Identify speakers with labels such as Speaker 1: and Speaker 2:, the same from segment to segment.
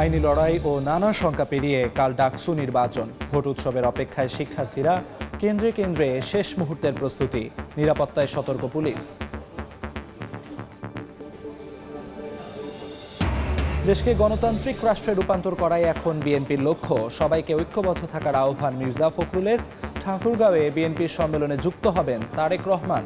Speaker 1: আইনি লড়াই ও নানা শঙ্কা পেরিয়ে কাল ডাকসু নির্বাচন। ভোট উৎসবের অপেক্ষায় শিক্ষার্থীরা, কেন্দ্রে কেন্দ্রে শেষ মুহূর্তের প্রস্তুতি, নিরাপত্তায় সতর্ক পুলিশ। দেশকে গণতান্ত্রিক রাষ্ট্রে রূপান্তর করাই এখন বিএনপির লক্ষ্য। সবাইকে ঐক্যবদ্ধ থাকার আহ্বান মির্জা ফখরুলের। ঠাকুরগাঁওয়ে বিএনপির সম্মেলনে যুক্ত হবেন তারেক রহমান।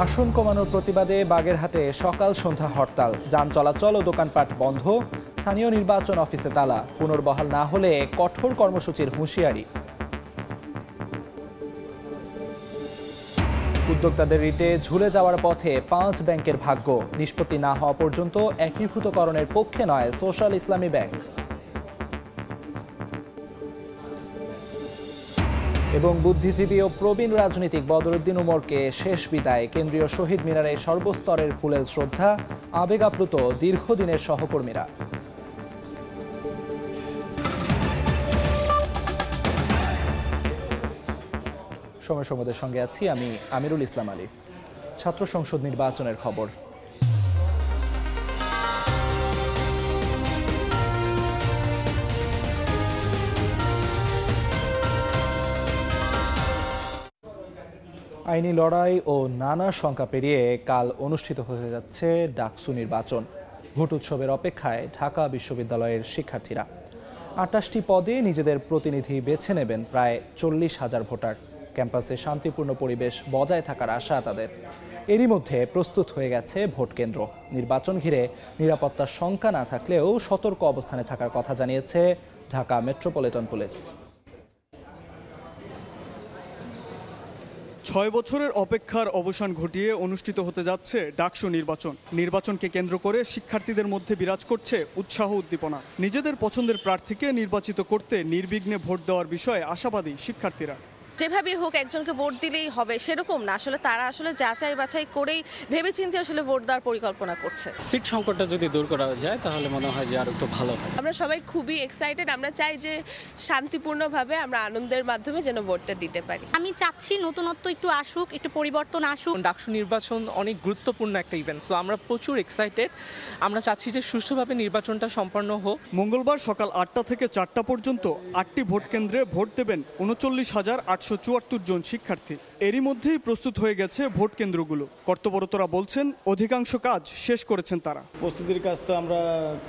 Speaker 1: আসন কমানোর প্রতিবাদে বাগেরহাটে সকাল সন্ধ্যা হরতাল, যান চলাচল ও দোকানপাট বন্ধ, স্থানীয় নির্বাচন অফিসে তালা। পুনর্বহাল না হলে কঠোর কর্মসূচির হুঁশিয়ারি। উদ্যোক্তাদের রিটে ঝুলে যাওয়ার পথে 5 ব্যাংকের ভাগ্য। নিষ্পত্তি না হওয়া পর্যন্ত একীভূতকরণের পক্ষে নয় সোশ্যাল ইসলামী ব্যাংক। এবং বুদ্ধিজীবী ও প্রবীণ রাজনীতিক বদরুদ্দিন উমরকে শেষ বিদায়। কেন্দ্রীয় শহীদ মিনারে সর্বস্তরের ফুলেল শ্রদ্ধা, আবেগ আপ্লুত দীর্ঘদিনের সহকর্মীরা। সময় সংবাদের সঙ্গে আছি আমি আমিরুল ইসলাম আলিফ। ছাত্র সংসদ নির্বাচনের খবর। আইনি লড়াই ও নানা শঙ্কা পেরিয়ে কাল অনুষ্ঠিত হতে যাচ্ছে ডাকসু নির্বাচন। ভোট উৎসবের অপেক্ষায় ঢাকা বিশ্ববিদ্যালয়ের শিক্ষার্থীরা। 28টি পদে নিজেদের প্রতিনিধি বেছে নেবেন প্রায় 40,000 ভোটার। ক্যাম্পাসে শান্তিপূর্ণ পরিবেশ বজায় থাকার আশা তাদের। এরই মধ্যে প্রস্তুত হয়ে গেছে ভোট কেন্দ্র। নির্বাচন ঘিরে নিরাপত্তার শঙ্কা না থাকলেও সতর্ক অবস্থানে থাকার কথা জানিয়েছে ঢাকা মেট্রোপলিটন পুলিশ।
Speaker 2: 6 বছরের অপেক্ষার অবসান ঘটিয়ে অনুষ্ঠিত হতে যাচ্ছে ডাকসু নির্বাচন। নির্বাচনকে কেন্দ্র করে শিক্ষার্থীদের মধ্যে বিরাজ করছে উৎসাহ উদ্দীপনা। নিজেদের পছন্দের প্রার্থীকে নির্বাচিত করতে নির্বিঘ্নে ভোট দেওয়ার বিষয়ে আশাবাদী শিক্ষার্থীরা।
Speaker 3: যেভাবে হোক একজনকে ভোট দিলেই হবে সেরকম না, আসলে তারা আসলে যাচাই বাছাই করেই ভেবেচিন্তে আসলে ভোট দেওয়ার পরিকল্পনা করছে।
Speaker 4: সিট সংকটটা যদি দূর করা যায় তাহলে মনে হয় যে আর একটু ভালো হয়।
Speaker 5: আমরা সবাই খুবই এক্সাইটেড। আমরা চাই যে শান্তিপূর্ণভাবে আমরা আনন্দের মাধ্যমে যেন ভোটটা দিতে পারি।
Speaker 6: আমি চাচ্ছি নতুনত্ব একটু আসুক, একটু পরিবর্তন আসুক।
Speaker 7: ডাকসু নির্বাচন অনেক গুরুত্বপূর্ণ একটা ইভেন্ট, সো আমরা প্রচুর এক্সাইটেড। আমরা চাচ্ছি যে সুষ্ঠুভাবে নির্বাচনটা সম্পন্ন হোক।
Speaker 2: মঙ্গলবার সকাল 8টা থেকে 4টা পর্যন্ত 8টি ভোট কেন্দ্রে ভোট দেবেন 39,874 জন শিক্ষার্থী। এরই মধ্যেই প্রস্তুত হয়ে গেছে ভোট কেন্দ্রগুলো। কর্তব্যরতরা বলছেন অধিকাংশ কাজ শেষ করেছেন তারা।
Speaker 8: প্রস্তুতির কাজ তো আমরা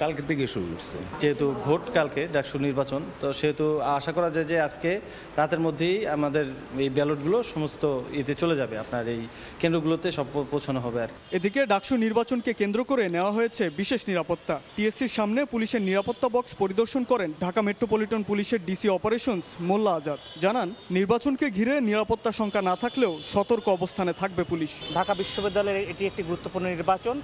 Speaker 8: কালকে থেকে শুরু করছি, যেহেতু ভোট কালকে ডাকসু নির্বাচন, তো সেহেতু আশা করা যায় যে আজকে রাতের মধ্যেই আমাদের এই ব্যালটগুলো সমস্ত ইতে চলে যাবে, আপনার এই কেন্দ্রগুলোতে সব পৌঁছানো হবে। আর
Speaker 2: এদিকে ডাকসু নির্বাচনকে কেন্দ্র করে নেওয়া হয়েছে বিশেষ নিরাপত্তা। টিএসসির সামনে পুলিশের নিরাপত্তা বক্স পরিদর্শন করেন ঢাকা মেট্রোপলিটন পুলিশের ডিসি অপারেশনস মোল্লা আজাদ। জানান, নির্বাচনকে ঘিরে নিরাপত্তা শঙ্কা না থাকলেও সতর্ক অবস্থানে থাকবে পুলিশ।
Speaker 9: ঢাকা বিশ্ববিদ্যালয়ের এটি একটি গুরুত্বপূর্ণ নির্বাচন,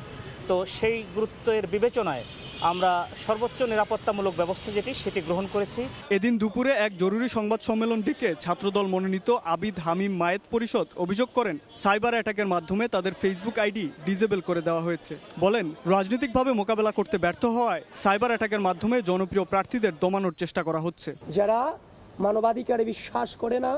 Speaker 9: তো সেই গুরুত্বের বিবেচনায় আমরা সর্বোচ্চ নিরাপত্তামূলক ব্যবস্থা সেটি গ্রহণ করেছি।
Speaker 2: এদিন দুপুরে এক জরুরি সংবাদ সম্মেলন ডেকে ছাত্রদল মনোনীত আবিদ হামিম মায়েত পরিষদ অভিযোগ করেন, সাইবার অ্যাটাকের মাধ্যমে তাদের ফেসবুক আইডি ডিসেবল করে দেওয়া হয়েছে। বলেন, রাজনৈতিকভাবে মোকাবেলা করতে ব্যর্থ হওয়ায় সাইবার অ্যাটাকের মাধ্যমে জনপ্রিয় প্রার্থীদের দমানোর চেষ্টা করা হচ্ছে।
Speaker 10: যারা মানবাধিকারে বিশ্বাস করে না,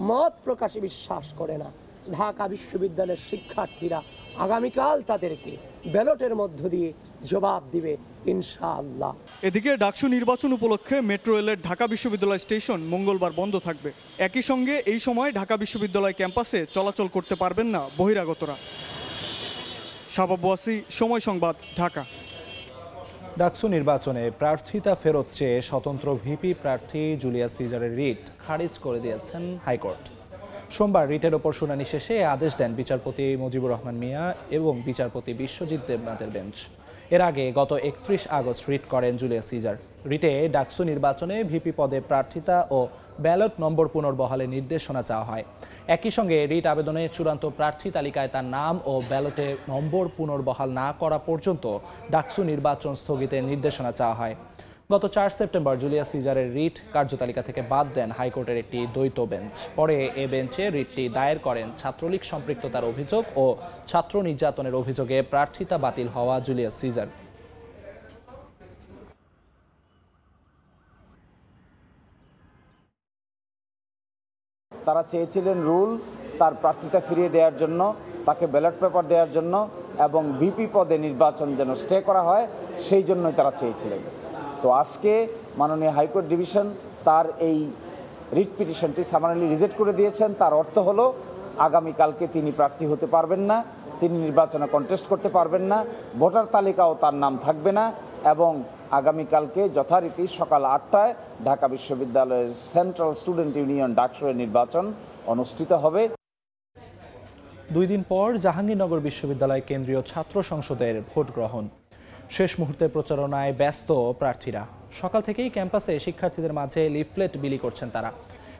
Speaker 10: মত প্রকাশে বিশ্বাস করে না, ঢাকা বিশ্ববিদ্যালয়ের শিক্ষার্থীরা আগামীকাল তাদেরকে ব্যালটের মধ্য দিয়ে জবাব দিবে ইনশাআল্লাহ।
Speaker 2: এদিকে ডাকসু নির্বাচন উপলক্ষে মেট্রো রেলের ঢাকা বিশ্ববিদ্যালয় স্টেশন মঙ্গলবার বন্ধ থাকবে। একই সঙ্গে এই সময় ঢাকা বিশ্ববিদ্যালয় ক্যাম্পাসে চলাচল করতে পারবেন না বহিরাগতরা। শাবাব ওয়াসি, সময় সংবাদ, ঢাকা।
Speaker 1: ডাকসু নির্বাচনে প্রার্থিতা ফেরত চেয়ে স্বতন্ত্র ভিপি প্রার্থী জুলিয়াস সিজারের রিট খারিজ করে দিয়েছেন হাইকোর্ট। সোমবার রিটের ওপর শুনানি শেষে আদেশ দেন বিচারপতি মুজিবুর রহমান মিয়া এবং বিচারপতি বিশ্বজিৎ দেবনাথের বেঞ্চ। এর আগে গত 31 আগস্ট রিট করেন জুলিয়াস সিজার। রিটে ডাকসু নির্বাচনে ভিপি পদে প্রার্থিতা ও ব্যালট নম্বর পুনর্বহালের নির্দেশনা চাওয়া হয়। একই সঙ্গে রিট আবেদনে চূড়ান্ত প্রার্থী তালিকায় তার নাম ও ব্যালটে নম্বর পুনর্বহাল না করা পর্যন্ত ডাকসু নির্বাচন স্থগিতের নির্দেশনা চাওয়া হয়। গত 4 সেপ্টেম্বর জুলিয়াস সিজারের রিট কার্যতালিকা থেকে বাদ দেন হাইকোর্টের একটি দ্বৈত বেঞ্চ। পরে এ বেঞ্চে রিটটি দায়ের করেন ছাত্রলীগ সম্পৃক্ততার অভিযোগ ও ছাত্র নির্যাতনের অভিযোগে প্রার্থিতা বাতিল হওয়া জুলিয়াস সিজার।
Speaker 11: তারা চেয়েছিলেন রুল তার প্রার্থিতা ফিরিয়ে দেওয়ার জন্য, তাকে ব্যালট পেপার দেওয়ার জন্য, এবং ভিপি পদে নির্বাচন যেন স্টে করা হয়, সেই জন্যই তারা চেয়েছিলেন। তো আজকে মাননীয় হাইকোর্ট ডিভিশন তার এই রিট পিটিশনটি সামারিলি রিজেক্ট করে দিয়েছেন। তার অর্থ হলো আগামীকালকে তিনি প্রার্থী হতে পারবেন না, তিনি নির্বাচনে কন্টেস্ট করতে পারবেন না, ভোটার তালিকাও তার নাম থাকবে না, এবং আগামীকালকে যথারীতি সকাল 8টায় ঢাকা বিশ্ববিদ্যালয়ের সেন্ট্রাল স্টুডেন্ট ইউনিয়ন ডাকসুয়ের নির্বাচন অনুষ্ঠিত হবে।
Speaker 1: 2 দিন পর জাহাঙ্গীরনগর বিশ্ববিদ্যালয় কেন্দ্রীয় ছাত্র সংসদের ভোট গ্রহণ। শেষ মুহূর্তে প্রচারণায় ব্যস্ত প্রার্থীরা। সকাল থেকেই ক্যাম্পাসে শিক্ষার্থীদের মাঝে লিফলেট বিলি করছেন তারা।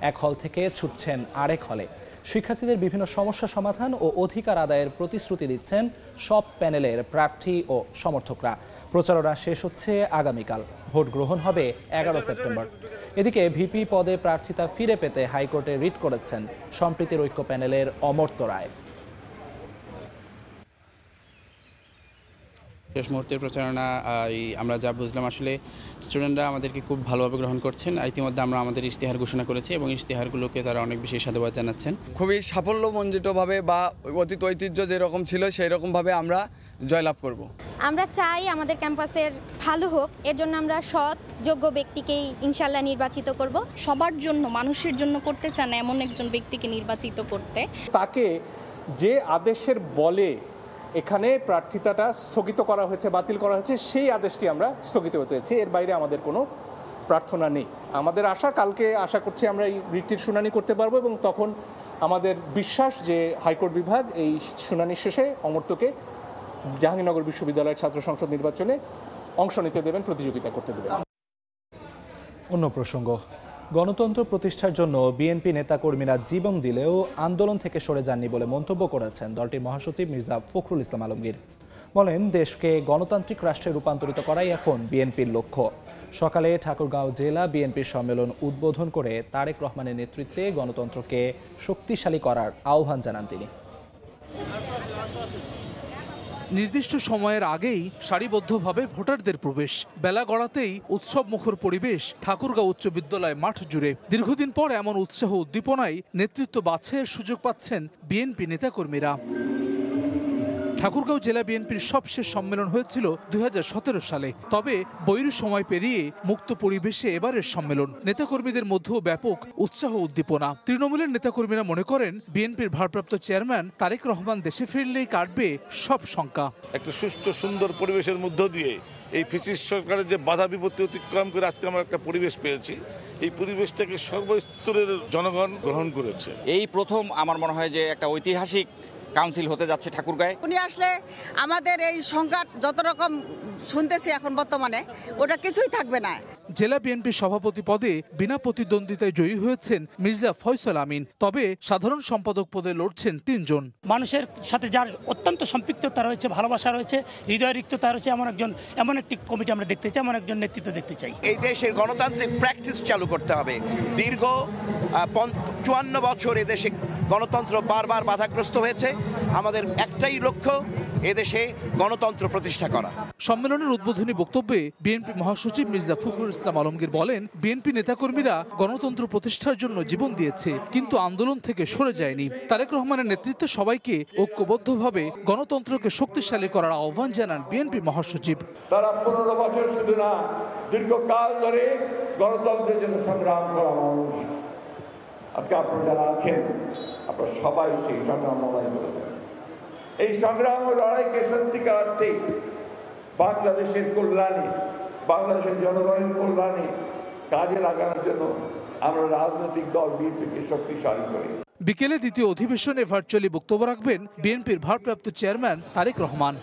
Speaker 1: এক হল থেকে ছুটছেন আরেক হলে। শিক্ষার্থীদের বিভিন্ন সমস্যা সমাধান ও অধিকার আদায়ের প্রতিশ্রুতি দিচ্ছেন সব প্যানেলের প্রার্থী ও সমর্থকরা। প্রচারণা শেষ হচ্ছে আগামীকাল। ভোট গ্রহণ হবে 11 সেপ্টেম্বর। এদিকে ভিপি পদে প্রার্থিতা ফিরে পেতে হাইকোর্টে রিট করেছেন সম্প্রীতির ঐক্য প্যানেলের অমর্ত্য রায়।
Speaker 12: শেষ মুহূর্তের প্রচারণা আমরা যা বুঝলাম, আসলে স্টুডেন্টরা আমাদেরকে খুব ভালোভাবে গ্রহণ করছেন। ইতিমধ্যে আমরা আমাদের ইশতেহার ঘোষণা করেছি এবং ইশতেহারগুলোকে তারা অনেক বেশি সাধুবাদ জানাচ্ছেন।
Speaker 13: খুবই সাফল্যমণ্ডিতভাবে বা অতীত ঐতিহ্য যেরকম ছিল সেই রকমভাবে আমরা জয়লাভ করব।
Speaker 6: আমরা চাই আমাদের ক্যাম্পাসের ভালো হোক, এর জন্য আমরা সৎ যোগ্য ব্যক্তিকেই ইনশাল্লাহ নির্বাচিত করব।
Speaker 14: সবার জন্য, মানুষের জন্য করতে চান এমন একজন ব্যক্তিকে নির্বাচিত করতে।
Speaker 15: তাকে যে আদেশের বলে এখানে প্রার্থিতাটা স্থগিত করা হয়েছে, বাতিল করা হয়েছে, সেই আদেশটি আমরা স্থগিত হতে চেয়েছি। এর বাইরে আমাদের কোনো প্রার্থনা নেই। আমাদের আশা, কালকে আশা করছি আমরা এই রিটটির শুনানি করতে পারবো এবং তখন আমাদের বিশ্বাস যে হাইকোর্ট বিভাগ এই শুনানি শেষে অমর্ত্যকে জাহাঙ্গীরনগর বিশ্ববিদ্যালয়ের ছাত্র সংসদ নির্বাচনে অংশ নিতে দেবেন, প্রতিযোগিতা করতে দেবেন।
Speaker 1: অন্য প্রসঙ্গ, গণতন্ত্র প্রতিষ্ঠার জন্য বিএনপি নেতাকর্মীরা জীবন দিলেও আন্দোলন থেকে সরে যাননি বলে মন্তব্য করেছেন দলটির মহাসচিব মির্জা ফখরুল ইসলাম আলমগীর। বলেন, দেশকে গণতান্ত্রিক রাষ্ট্রে রূপান্তরিত করাই এখন বিএনপির লক্ষ্য। সকালে ঠাকুরগাঁও জেলা বিএনপির সম্মেলন উদ্বোধন করে তারেক রহমানের নেতৃত্বে গণতন্ত্রকে শক্তিশালী করার আহ্বান জানান তিনি।
Speaker 16: নির্দিষ্ট সময়ের আগেই সারিবদ্ধভাবে ভোটারদের প্রবেশ, বেলা গড়াতেই উৎসব মুখর পরিবেশ ঠাকুরগাঁও উচ্চ বিদ্যালয় মাঠ জুড়ে। দীর্ঘদিন পর এমন উৎসাহ উদ্দীপনায় নেতৃত্ব বাছাইয়ের সুযোগ পাচ্ছেন বিএনপি নেতাকর্মীরা। ঠাকুরগাঁও জেলা বিএনপির সবশেষ সম্মেলন হয়েছিল 2017 সালে। তবে বৈরী সময় পেরিয়ে মুক্ত পরিবেশে এবারের সম্মেলন। নেতাকর্মীদের মধ্যেও ব্যাপক উৎসাহ উদ্দীপনা। তৃণমূলের নেতাকর্মীরা মনে করেন, বিএনপির ভারপ্রাপ্ত চেয়ারম্যান তারেক রহমান দেশে ফিরলেই কাটবে সব শঙ্কা।
Speaker 17: একটা সুষ্ঠু সুন্দর পরিবেশের মধ্য দিয়ে এই ফ্যাসিস্ট সরকারের যে বাধা বিপত্তি অতিক্রম করে আজকে আমরা একটা পরিবেশ পেয়েছি, এই পরিবেশটাকে সর্বস্তরের জনগণ গ্রহণ করেছে।
Speaker 18: এই প্রথম আমার মনে হয় যে একটা ঐতিহাসিক কাউন্সিল হতে যাচ্ছে ঠাকুরগাঁয়ে।
Speaker 19: উনি আসলে আমাদের এই সংঘাত যত রকম শুনতেছি এখন বর্তমানে, ওটা কিছুই থাকবে না।
Speaker 16: জেলা বিএনপির সভাপতি পদে বিনা প্রতিদ্বন্দ্বিতায় জয়ী হয়েছেন মির্জা ফয়সাল আমিন। তবে সাধারণ সম্পাদক পদে লড়ছেন 3 জন।
Speaker 9: মানুষের সাথে যার অত্যন্ত সম্পৃক্ততা রয়েছে, ভালোবাসা রয়েছে, হৃদয় রিক্ততা রয়েছে, এমন একটি কমিটি আমরা দেখতে চাই, এমন একজন নেতৃত্ব দেখতে চাই।
Speaker 20: এই দেশের গণতান্ত্রিক প্র্যাকটিস চালু করতে হবে। দীর্ঘ 54 বছর এদেশে গণতন্ত্র বারবার বাধাগ্রস্ত হয়েছে। আমাদের একটাই লক্ষ্য, এদেশে গণতন্ত্র প্রতিষ্ঠা করা।
Speaker 16: সম্মেলনের উদ্বোধনী বক্তব্যে বিএনপি মহাসচিব মির্জা ফখরুল ইসলাম আলমগীর বলেন, বিএনপি নেতাকর্মীরা গণতন্ত্র প্রতিষ্ঠার জন্য জীবন দিয়েছে, কিন্তু আন্দোলন থেকে সরে যায়নি। তারেক রহমানের নেতৃত্বে সবাইকে ঐক্যবদ্ধভাবে গণতন্ত্রকে শক্তিশালী করার আহ্বান জানান বিএনপি মহাসচিব।
Speaker 21: তারা 15 বছর শুধু না, দীর্ঘকাল ধরে গণতন্ত্রের জন্য সংগ্রাম করা মানুষ। আজকে আপনারা যারা আছেন, আপনারা সবাই সেই সংগ্রাম লড়াই করেছেন। এই সংগ্রাম ও লড়াইকে সত্যিকার অর্থে বাংলাদেশের কল্যাণে, বাংলাদেশের জনগণের কল্যাণে কাজে লাগানোর জন্য আমরা রাজনৈতিক দল বিএনপিকে শক্তিশালী করি।
Speaker 16: বিকেলে দ্বিতীয় অধিবেশনে ভার্চুয়ালি বক্তব্য রাখবেন বিএনপির ভারপ্রাপ্ত চেয়ারম্যান তারেক রহমান।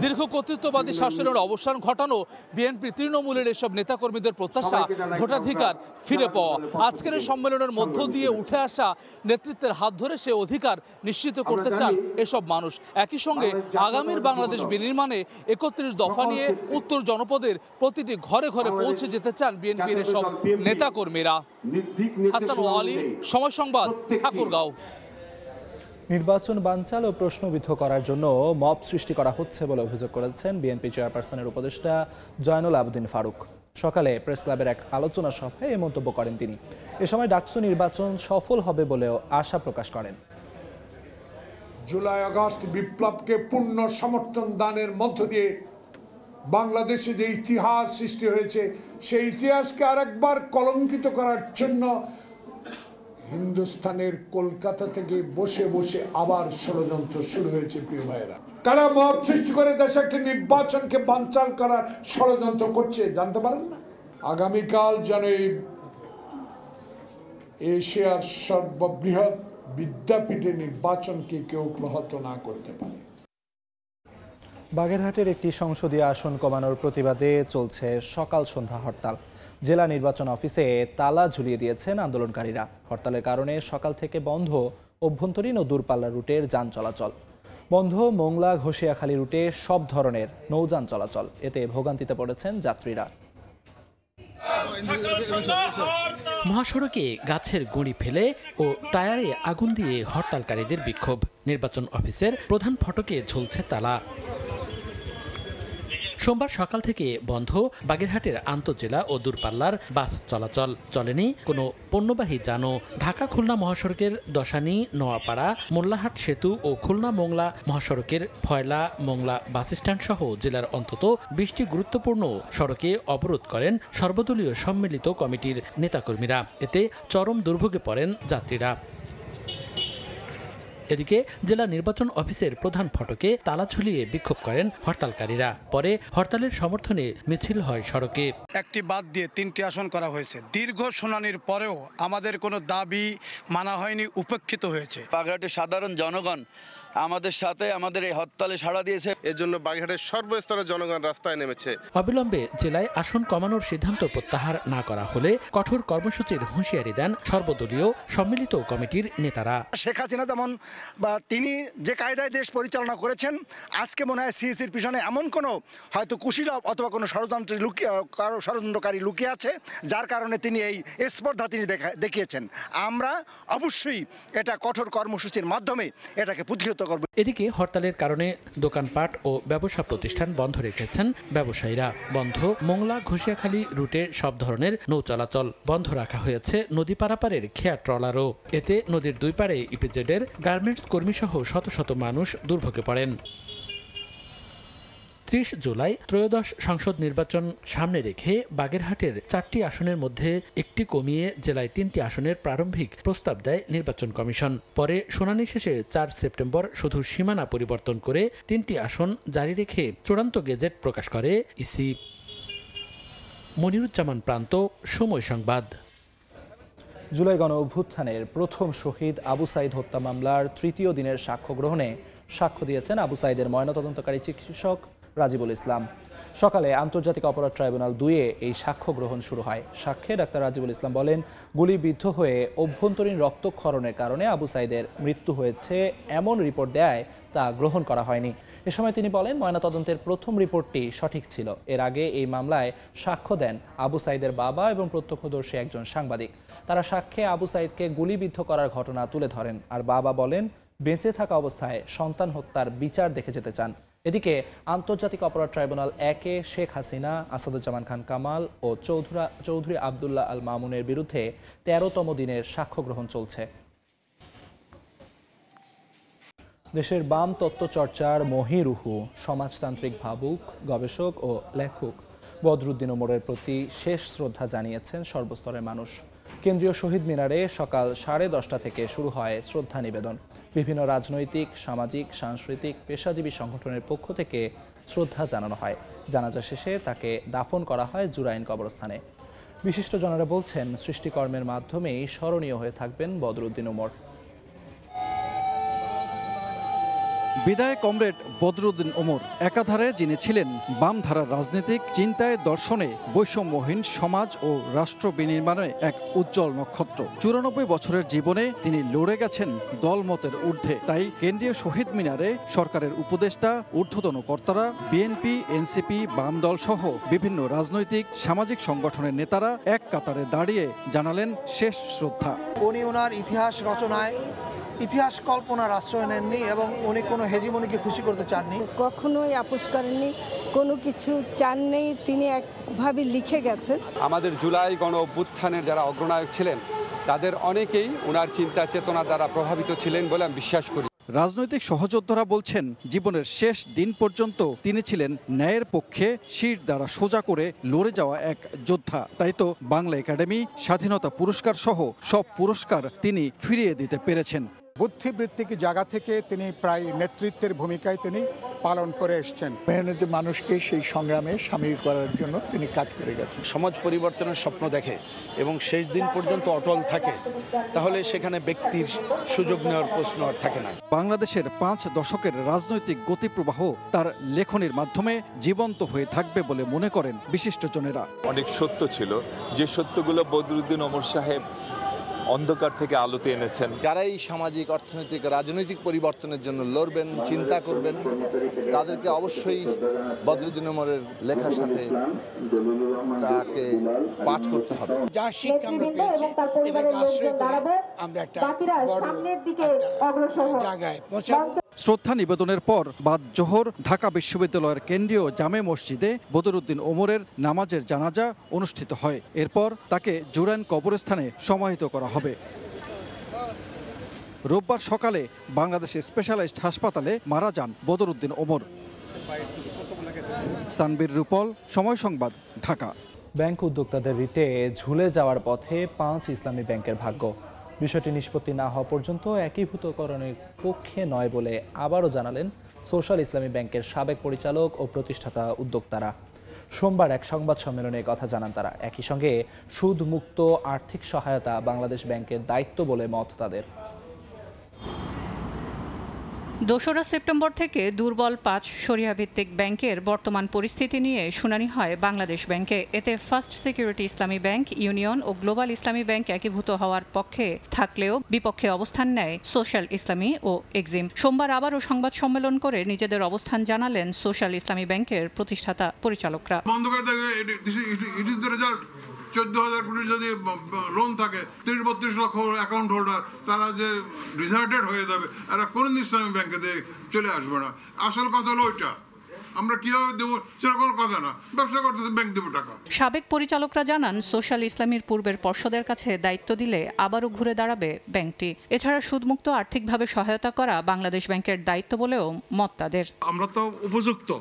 Speaker 16: দীর্ঘ কর্তৃত্ববাদী শাসনের অবসান ঘটানো বিএনপি তৃণমূলের এসব নেতাকর্মীদের প্রত্যাশা ভোটাধিকার ফিরে পাওয়া। আজকের সম্মেলনের মধ্য দিয়ে উঠে আসা নেতৃত্বের হাত ধরে সে অধিকার নিশ্চিত করতে চান এসব মানুষ। একই সঙ্গে আগামীর বাংলাদেশ বিনির্মাণে 31 দফা নিয়ে উত্তর জনপদের প্রতিটি ঘরে ঘরে পৌঁছে যেতে চান বিএনপির এসব নেতাকর্মীরা। হাসান ওয়ালি, সময় সংবাদ, ঠাকুরগাঁও।
Speaker 1: নির্বাচন বানচাল ও প্রশ্নবিদ্ধ করার জন্য মব সৃষ্টি করা হচ্ছে বলে অভিযোগ করেছেন বিএনপি চেয়ারপারসনের উপদেষ্টা জয়নুল আবেদিন ফারুক। সকালে প্রেস ক্লাবের এক আলোচনা সভায় এই মন্তব্য করেন তিনি। এ সময় ডাকসু নির্বাচন সফল হবে বলেও আশা প্রকাশ করেন।
Speaker 3: জুলাই আগস্ট বিপ্লবকে পূর্ণ সমর্থন দানের মধ্য দিয়ে বাংলাদেশে যে ইতিহাস সৃষ্টি হয়েছে সেই ইতিহাসকে আরেকবার কলঙ্কিত করার জন্য হিন্দুস্তানের কলকাতা থেকে বসে বসে আবার ষড়যন্ত্র শুরু হয়েছে। প্রিয় ভাইয়েরা, তারা মত সৃষ্টি করে দেশে একটি নির্বাচনকে বানচাল করার ষড়যন্ত্র করছে, জানতে পারেন না? আগামীকাল যেন এশিয়ার সর্ববৃহৎ বিদ্যাপীঠের নির্বাচনকে কেউ ব্যাহত না করতে পারে।
Speaker 1: বাগেরহাটের একটি সংসদীয় আসন কমানোর প্রতিবাদে চলছে সকাল সন্ধ্যা হরতাল। জেলা নির্বাচন অফিসে তালা ঝুলিয়ে দিয়েছেন আন্দোলনকারীরা। হরতালের কারণে সকাল থেকে বন্ধ অভ্যন্তরীণ ও দূরপাল্লা রুটের যান চলাচল। বন্ধ মোংলা ঘষিয়াখালী রুটে সব ধরনের নৌযান চলাচল। এতে ভোগান্তিতে পড়েছেন যাত্রীরা।
Speaker 22: মহাসড়কে গাছের গুঁড়ি ফেলে ও টায়ারে আগুন দিয়ে হরতালকারীদের বিক্ষোভ। নির্বাচন অফিসের প্রধান ফটকে ঝুলছে তালা। সোমবার সকাল থেকে বন্ধ বাগেরহাটের আন্তঃজেলা ও দূরপাল্লার বাস চলাচল। চলেনি কোনো পণ্যবাহী যানও। ঢাকা খুলনা মহাসড়কের দশানী, নোয়াপাড়া, মোল্লাহাট সেতু ও খুলনা মোংলা মহাসড়কের ফয়লা, মোংলা বাস স্ট্যান্ড সহ জেলার অন্তত 20টি গুরুত্বপূর্ণ সড়কে অবরোধ করেন সর্বদলীয় সম্মিলিত কমিটির নেতাকর্মীরা। এতে চরম দুর্ভোগে পড়েন যাত্রীরা। এদিকে জেলা নির্বাচন অফিসের প্রধান ফটকে তালা ঝুলিয়ে বিক্ষোভ করেন হরতালকারীরা। পরে হরতালের সমর্থনে মিছিল হয় সড়কে।
Speaker 23: একটি বাদ দিয়ে 3টি আসন করা হয়েছে। দীর্ঘ শুনানির পরেও আমাদের কোনো দাবি মানা হয়নি, উপেক্ষিত হয়েছে।
Speaker 24: বাগেরহাটের সাধারণ জনগণ আমাদের সাথে আমাদের এই হরতালে সাড়া দিয়েছে।
Speaker 25: এর জন্য বাগেরহাটের সর্বস্তরের জনগণ রাস্তায় নেমেছে।
Speaker 22: অবিলম্বে জেলায় আসন কমানোর সিদ্ধান্ত প্রত্যাহার না করা হলে কঠোর কর্মসূচির হুঁশিয়ারি দেন সর্বদলীয় সম্মিলিত কমিটির নেতারা।
Speaker 23: শেখ হাসিনা যেমন তিনি যে কায়দায় দেশ পরিচালনা করেছেন, আজকে মনে হয় সিএসির পিছনে এমন কোনো হয়তো কুশীল অথবা কোনো ষড়যন্ত্রকারী লুকিয়ে আছে, যার কারণে তিনি এই স্পর্ধা তিনি দেখিয়েছেন। আমরা অবশ্যই এটা কঠোর কর্মসূচির মাধ্যমে এটাকে প্রতিহত।
Speaker 22: এদিকে হরতালের কারণে দোকানপাট ও ব্যবসা প্রতিষ্ঠান বন্ধ রেখেছেন ব্যবসায়ীরা। বন্ধ মোংলা ঘষিয়াখালী রুটে সব ধরনের নৌ চলাচল। বন্ধ রাখা হয়েছে নদী পারাপারের খেয়া ট্রলারও। এতে নদীর দুই পাড়ে ইপিজেডের গার্মেন্টস কর্মীসহ শত শত মানুষ দুর্ভোগে পড়েন। 30 জুলাই ত্রয়োদশ সংসদ নির্বাচন সামনে রেখে বাগেরহাটের 4টি আসনের মধ্যে একটি কমিয়ে জেলায় 3টি আসনের প্রারম্ভিক প্রস্তাব দেয় নির্বাচন কমিশন। পরে শুনানি শেষে 4 সেপ্টেম্বর শুধু সীমানা পরিবর্তন করে 3টি আসন জারি রেখে চূড়ান্ত গেজেট প্রকাশ করে ইসি। মনিরুজ্জামান প্রান্ত, সময় সংবাদ।
Speaker 1: জুলাই গণ অভ্যুত্থানের প্রথম শহীদ আবু সাইদ হত্যা মামলার 3য় দিনের সাক্ষ্য গ্রহণে সাক্ষ্য দিয়েছেন আবু সাইদের ময়নাতদন্তকারী চিকিৎসক রাজিবুল ইসলাম। সকালে আন্তর্জাতিক অপরাধ ট্রাইব্যুনাল 2-এ এই সাক্ষ্য গ্রহণ শুরু হয়। সাক্ষ্যে ডাক্তার রাজিবুল ইসলাম বলেন, গুলিবিদ্ধ হয়ে অভ্যন্তরীণ রক্তক্ষরণের কারণে আবু সাইদের মৃত্যু হয়েছে এমন রিপোর্ট দেয় তা গ্রহণ করা হয়নি। এ সময় তিনি বলেন, ময়নাতদন্তের প্রথম রিপোর্টটি সঠিক ছিল। এর আগে এই মামলায় সাক্ষ্য দেন আবু সাইদের বাবা এবং প্রত্যক্ষদর্শী একজন সাংবাদিক। তারা সাক্ষ্যে আবু সাইদকে গুলিবিদ্ধ করার ঘটনা তুলে ধরেন। আর বাবা বলেন, বেঁচে থাকা অবস্থায় সন্তান হত্যার বিচার দেখে যেতে চান। এদিকে আন্তর্জাতিক অপরাধ ট্রাইব্যুনাল 1-এ শেখ হাসিনা, আসাদুজ্জামান খান কামাল ও চৌধুরী আবদুল্লাহ আল মামুনের বিরুদ্ধে 13তম দিনের সাক্ষ্য গ্রহণ চলছে। দেশের বাম তত্ত্বচর্চার মহিরুহু সমাজতান্ত্রিক ভাবুক, গবেষক ও লেখক বদরুদ্দিন ওমরের প্রতি শেষ শ্রদ্ধা জানিয়েছেন সর্বস্তরের মানুষ। কেন্দ্রীয় শহীদ মিনারে সকাল 10:30 থেকে শুরু হয় শ্রদ্ধা নিবেদন। বিভিন্ন রাজনৈতিক, সামাজিক, সাংস্কৃতিক, পেশাজীবী সংগঠনের পক্ষ থেকে শ্রদ্ধা জানানো হয়। জানাজা শেষে তাকে দাফন করা হয় জুরাইন কবরস্থানে। বিশিষ্টজনেরা বলছেন, সৃষ্টিকর্মের মাধ্যমেই স্মরণীয় হয়ে থাকবেন বদরুদ্দিন ওমর।
Speaker 26: বিদায় কমরেড বদরুদ্দিন ওমর একাধারে যিনি ছিলেন বামধারার রাজনীতিক, চিন্তায়, দর্শনে বৈষম্যহীন সমাজ ও রাষ্ট্র বিনির্মাণে এক উজ্জ্বল নক্ষত্র। 94 বছরের জীবনে তিনি লড়ে গেছেন দলমতের ঊর্ধ্বে। তাই কেন্দ্রীয় শহীদ মিনারে সরকারের উপদেষ্টা, ঊর্ধ্বতন কর্তারা, বিএনপি, এনসিপি, বাম দল সহ বিভিন্ন রাজনৈতিক, সামাজিক সংগঠনের নেতারা এক কাতারে দাঁড়িয়ে জানালেন শেষ শ্রদ্ধা।
Speaker 27: উনি ওনার ইতিহাস রচনায় ইতিহাস কল্পনার আশ্রয় নেননি এবং উনি কোনো হেজিমনিকে খুশি করতে চাননি,
Speaker 28: কখনোই আপোষ করেননি, কোনো কিছু চাননি। তিনি একভাবে লিখে গেছেন।
Speaker 29: আমাদের জুলাই গণ অভ্যুত্থানের যারা অগ্রনায়ক ছিলেন তাদের অনেকেই ওনার চিন্তা চেতনা দ্বারা প্রভাবিত ছিলেন বলে আমি বিশ্বাস করি।
Speaker 26: রাজনৈতিক সহযোদ্ধারা বলছেন জীবনের শেষ দিন পর্যন্ত তিনি ছিলেন ন্যায়ের পক্ষে শির দ্বারা সোজা করে লড়ে যাওয়া এক যোদ্ধা। তাই তো বাংলা একাডেমি, স্বাধীনতা পুরস্কার সহ সব পুরস্কার তিনি ফিরিয়ে দিতে পেরেছেন।
Speaker 2: বুদ্ধিবৃত্তিক জায়গা থেকে তিনি প্রায় নেতৃত্বের ভূমিকায় তিনি পালন করে এসছেন। মেহনতি মানুষকে সেই সংগ্রামে সামিল করার জন্য তিনি কাজ করে গেছেন।
Speaker 4: সমাজ পরিবর্তনের স্বপ্ন দেখে এবং শেষ দিন পর্যন্ত অটল থাকে, তাহলে সেখানে ব্যক্তির সুযোগ নেওয়ার প্রশ্ন আর থাকে না।
Speaker 26: বাংলাদেশের 5 দশকের রাজনৈতিক গতিপ্রবাহ তার লেখনীর মাধ্যমে জীবন্ত হয়ে থাকবে বলে মনে করেন বিশিষ্টজনেরা।
Speaker 5: অনেক সত্য ছিল, যে সত্যগুলো বদরুদ্দিন ওমর সাহেব অন্ধকার থেকে আলোতে এনেছেন।
Speaker 7: যারাই সামাজিক, অর্থনৈতিক, রাজনৈতিক পরিবর্তনের জন্য লড়বেন, চিন্তা করবেন, তাদেরকে অবশ্যই বদরুদ্দিন ওমরের লেখার সাথে তাকে পাঠ করতে হবে।
Speaker 8: যা শিক্ষা আমরা পেয়েছি এটাকে আশ্রয় করে আমরা একটা বড় জায়গায় পৌঁছাবো।
Speaker 26: শ্রদ্ধা নিবেদনের পর বাদ জোহর ঢাকা বিশ্ববিদ্যালয়ের কেন্দ্রীয় জামে মসজিদে বদরুদ্দিন ওমরের নামাজের জানাজা অনুষ্ঠিত হয়। এরপর তাকে জুরাইন কবরস্থানে সমাহিত করা হবে। রোববার সকালে বাংলাদেশের স্পেশালাইজড হাসপাতালে মারা যান বদরুদ্দিন ওমর। সানবীর রূপল, সময় সংবাদ, ঢাকা।
Speaker 1: ব্যাংক উদ্যোক্তাদের রিটে ঝুলে যাওয়ার পথে 5 ইসলামী ব্যাংকের ভাগ্য। বিষয়টি নিষ্পত্তি না হওয়া পর্যন্ত একীভূতকরণের পক্ষে নয় বলে আবারও জানালেন সোশ্যাল ইসলামী ব্যাংকের সাবেক পরিচালক ও প্রতিষ্ঠাতা উদ্যোক্তারা। সোমবার এক সংবাদ সম্মেলনে কথা জানান তারা। একই সঙ্গে সুদমুক্ত আর্থিক সহায়তা বাংলাদেশ ব্যাংকের দায়িত্ব বলে মত তাদের।
Speaker 10: 2রা সেপ্টেম্বর থেকে দুর্বল 5 শরিয়াভিত্তিক ব্যাংকের বর্তমান পরিস্থিতি নিয়ে শুনানি হয় বাংলাদেশ ব্যাংকে। এতে ফার্স্ট সিকিউরিটি ইসলামী ব্যাংক, ইউনিয়ন ও গ্লোবাল ইসলামী ব্যাংক একীভূত হওয়ার পক্ষে থাকলেও বিপক্ষে অবস্থান নেয় সোশ্যাল ইসলামী ও এক্সিম। সোমবার আবারও সংবাদ সম্মেলন করে নিজেদের অবস্থান জানালেন সোশ্যাল ইসলামী ব্যাংকের প্রতিষ্ঠাতা পরিচালকরা।
Speaker 11: 14,000 কোটি যদি লোন থাকে, 30-32 লক্ষ অ্যাকাউন্ট হোল্ডার, তারা যে ডিজার্টেড হয়ে যাবে, এরা কোন ইসলামী ব্যাংকে চলে আসবে না। আসল কথা হলো ওইটা, আমরা কিভাবে দেবো সেরকম কথা না, ব্যবসা করতেছে ব্যাংক দেবো টাকা।
Speaker 10: সাবেক পরিচালকরা জানান সোশ্যাল ইসলামীর পূর্বের পর্ষদের কাছে দায়িত্ব দিলে আবারও ঘুরে দাঁড়াবে ব্যাংকটি। এছাড়া সুদমুক্ত আর্থিকভাবে সহায়তা করা বাংলাদেশ ব্যাংকের দায়িত্ব বলেও মত তাদের।
Speaker 11: আমরা তো উপযুক্ত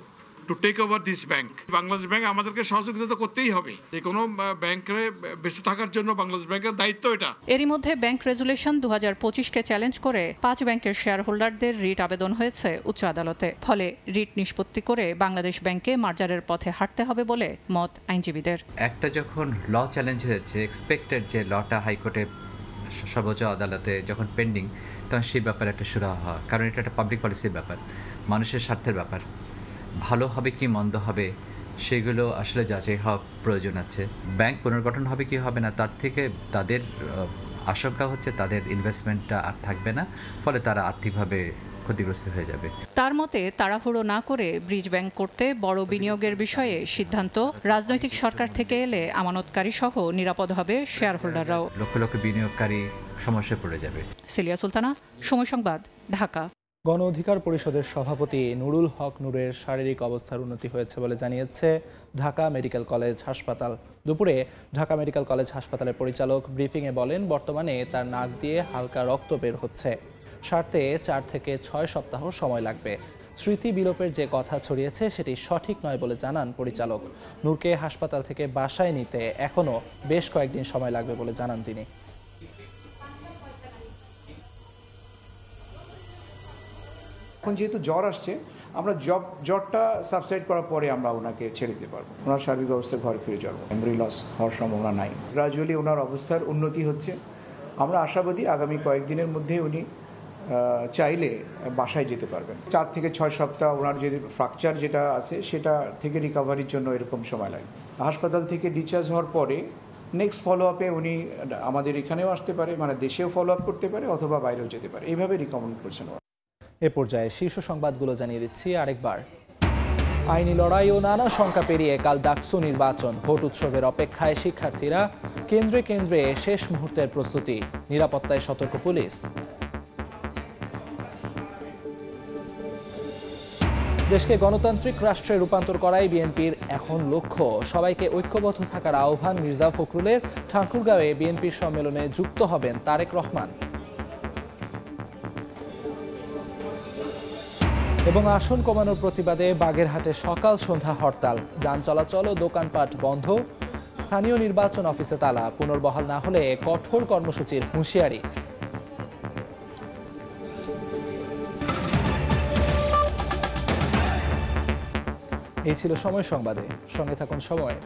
Speaker 11: to take over this bank. Bangladesh bank আমাদেরকে সহযোগিতা করতেই হবে। যে কোনো ব্যাংকে বেঁচে থাকার জন্য বাংলাদেশ ব্যাংকের দায়িত্ব এটা।
Speaker 10: এরই মধ্যে ব্যাংক রেজুলেশন 2025-কে চ্যালেঞ্জ করে 5 ব্যাংকের শেয়ার হোল্ডারদের রিট আবেদন হয়েছে উচ্চ আদালতে। ফলে রিট নিষ্পত্তি করে বাংলাদেশ ব্যাংকে মার্জারের পথে হাঁটতে হবে বলে মত আইনজীবীদের।
Speaker 12: একটা যখন ল চ্যালেঞ্জ হয়েছে, এক্সপেক্টেড যে লটা হাইকোর্টে সর্বোচ্চ আদালতে যখন পেন্ডিং, তখন সেই ব্যাপারে একটা সুরাহা হয়। কারণ এটা একটা পাবলিক পলিসির ব্যাপার, মানুষের স্বার্থের ব্যাপার। ভালো হবে কি মন্দ হবে সেগুলো আসলে যাচাই হওয়া প্রয়োজন আছে। ব্যাংক পুনর্গঠন হবে কি হবে না, তার থেকে তাদের আশঙ্কা হচ্ছে তাদের ইনভেস্টমেন্টটা আর থাকবে না, ফলে তারা আর্থিকভাবে ক্ষতিগ্রস্ত হয়ে যাবে।
Speaker 10: তার মতে তাড়াহুড়ো না করে ব্রিজ ব্যাংক করতে বড় বিনিয়োগের বিষয়ে সিদ্ধান্ত রাজনৈতিক সরকার থেকে এলে আমানতকারী সহ নিরাপদ হবে শেয়ার হোল্ডাররাও।
Speaker 12: লক্ষ লক্ষ বিনিয়োগকারী সমস্যায় পড়ে যাবে।
Speaker 10: সিলিয়া সুলতানা, সময় সংবাদ, ঢাকা।
Speaker 1: গণ অধিকার পরিষদের সভাপতি নুরুল হক নূরের শারীরিক অবস্থার উন্নতি হয়েছে বলে জানিয়েছে ঢাকা মেডিকেল কলেজ হাসপাতাল। দুপুরে ঢাকা মেডিকেল কলেজ হাসপাতালের পরিচালক ব্রিফিংয়ে বলেন, বর্তমানে তার নাক দিয়ে হালকা রক্ত বের হচ্ছে, সারতে 4 থেকে 6 সপ্তাহ সময় লাগবে। স্মৃতি বিলোপের যে কথা ছড়িয়েছে সেটি সঠিক নয় বলে জানান পরিচালক। নূরকে হাসপাতাল থেকে বাসায় নিতে এখনও বেশ কয়েকদিন সময় লাগবে বলে জানান তিনি।
Speaker 13: এখন যেহেতু জ্বর আসছে, আমরা জ্বরটা সাবসাইড করার পরে আমরা ওনাকে ছেড়ে দিতে পারবো। ওনার শারীরিক অবস্থা ঘরে ফিরে যাবো, মেমোরি লস হওয়ার সম্ভাবনা নাই। গ্রাজুয়ালি ওনার অবস্থার উন্নতি হচ্ছে। আমরা আশাবাদী আগামী কয়েকদিনের মধ্যে উনি চাইলে বাসায় যেতে পারবেন। 4 থেকে 6 সপ্তাহ ওনার যে ফ্র্যাকচার যেটা আছে সেটা থেকে রিকভারির জন্য এরকম সময় লাগবে। হাসপাতাল থেকে ডিসচার্জ হওয়ার পরে নেক্সট ফলো আপে উনি আমাদের এখানেও আসতে পারে, মানে দেশেও ফলো আপ করতে পারে অথবা বাইরেও যেতে পারে, এইভাবে রিকমেন্ড করছেন।
Speaker 1: এ পর্যায়ে শীর্ষ সংবাদগুলো জানিয়ে দিচ্ছি আরেকবার। আইনি লড়াই ও নানা শঙ্কা পেরিয়ে কাল ডাকসু নির্বাচন। ভোট উৎসবের অপেক্ষায় শিক্ষার্থীরা। কেন্দ্রে কেন্দ্রে শেষ মুহূর্তের প্রস্তুতি, নিরাপত্তায় সতর্ক পুলিশ। দেশকে গণতান্ত্রিক রাষ্ট্রে রূপান্তর করাই বিএনপির এখন লক্ষ্য। সবাইকে ঐক্যবদ্ধ থাকার আহ্বান মির্জা ফখরুলের। ঠাকুরগাঁওয়ে বিএনপির সম্মেলনে যুক্ত হবেন তারেক রহমান। এবং আসন কমানোর প্রতিবাদে বাগেরহাটে সকাল সন্ধ্যা হরতাল, যান চলাচল ও দোকানপাট বন্ধ, স্থানীয় নির্বাচন অফিসে তালা, পুনর্বহাল না হলে কঠোর কর্মসূচির হুঁশিয়ারি। এই ছিল সময় সংবাদে, সঙ্গে থাকুন সময়।